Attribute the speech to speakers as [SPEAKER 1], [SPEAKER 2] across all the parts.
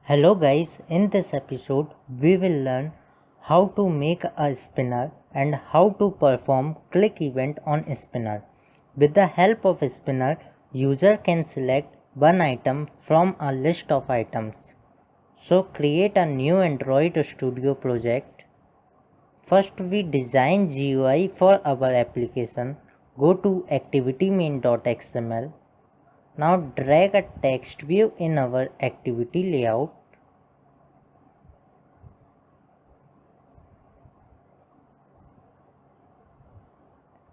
[SPEAKER 1] Hello guys, in this episode we will learn how to make a spinner and how to perform click event on spinner. With the help of spinner, user can select one item from a list of items. So create a new Android Studio project. First we design GUI for our application. Go to activity-main.xml. Now drag a text view in our activity layout.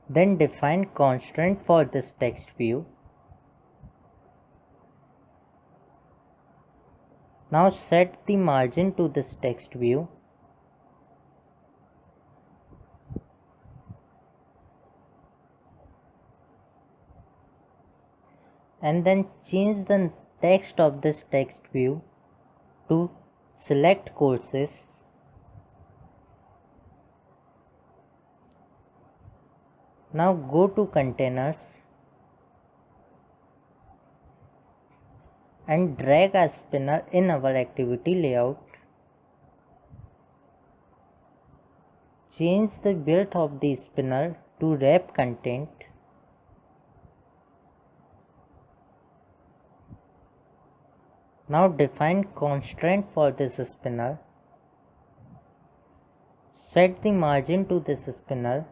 [SPEAKER 1] Then define constraint for this text view. Now set the margin to this text view. And then change the text of this text view to select courses. Now go to containers and drag a spinner in our activity layout. Change the width of the spinner to wrap content. Now define constraint for this spinner. Set the margin to this spinner.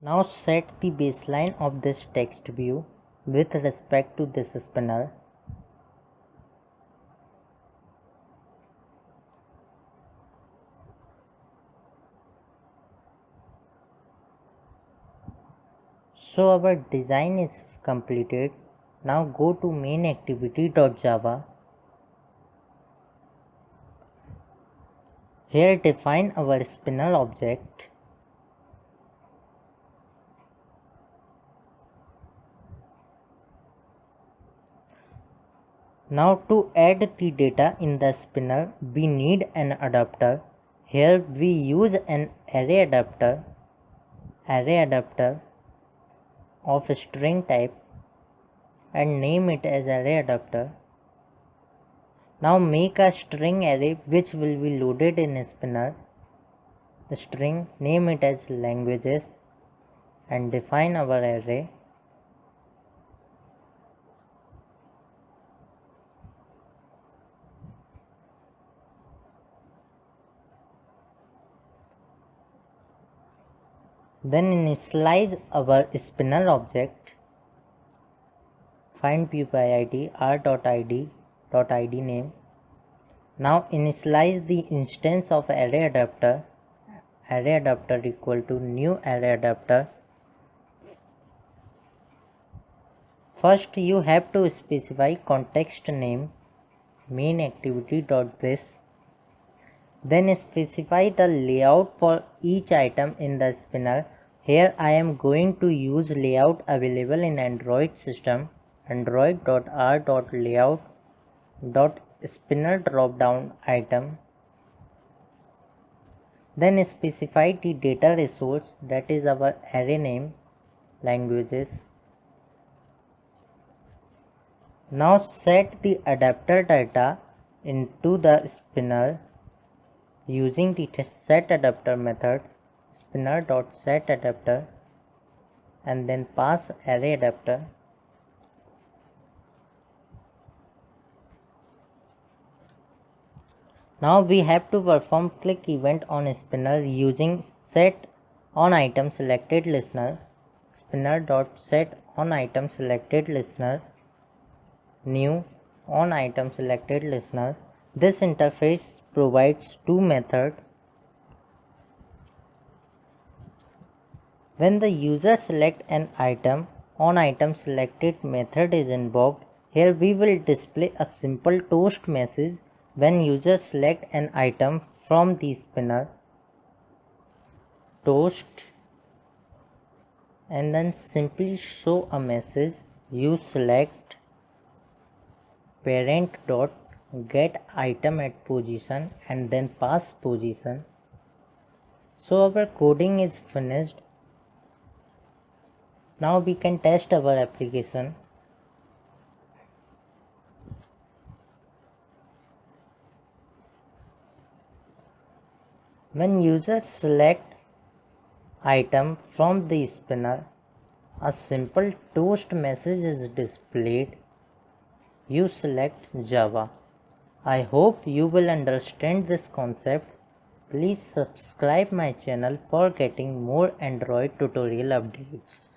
[SPEAKER 1] Now set the baseline of this text view with respect to this spinner. So our design is completed. Now go to main activity.java. Here define our spinner object. Now to add the data in the spinner, we need an adapter. Here we use an array adapter of string type and name it as array adapter. Now make a string array which will be loaded in a spinner. The string, name it as languages and define our array. Then initialize our spinner object. Find view by id r.id name. Now initialize the instance of array adapter equal to new array adapter. First you have to specify context name main activity.this. Then specify the layout for each item in the spinner. Here I am going to use layout available in Android system, android.r.layout.spinner dropdown item. Then specify the data resource, that is our array name, languages. Now set the adapter data into the spinner using the setAdapter method, spinner.setAdapter, and then pass array adapter. Now we have to perform click event on spinner using set on item selected listener, spinner.set on item selected listener, new on item selected listener. This interface provides two methods. When the user select an item, on item selected method is invoked. Here we will display a simple toast message when user select an item from the spinner. Toast, and then simply show a message. You select parent dot get item at position and then pass position. So our coding is finished. Now we can test our application. When users select item from the spinner, a simple toast message is displayed. You select Java. I hope you will understand this concept. Please subscribe my channel for getting more Android tutorial updates.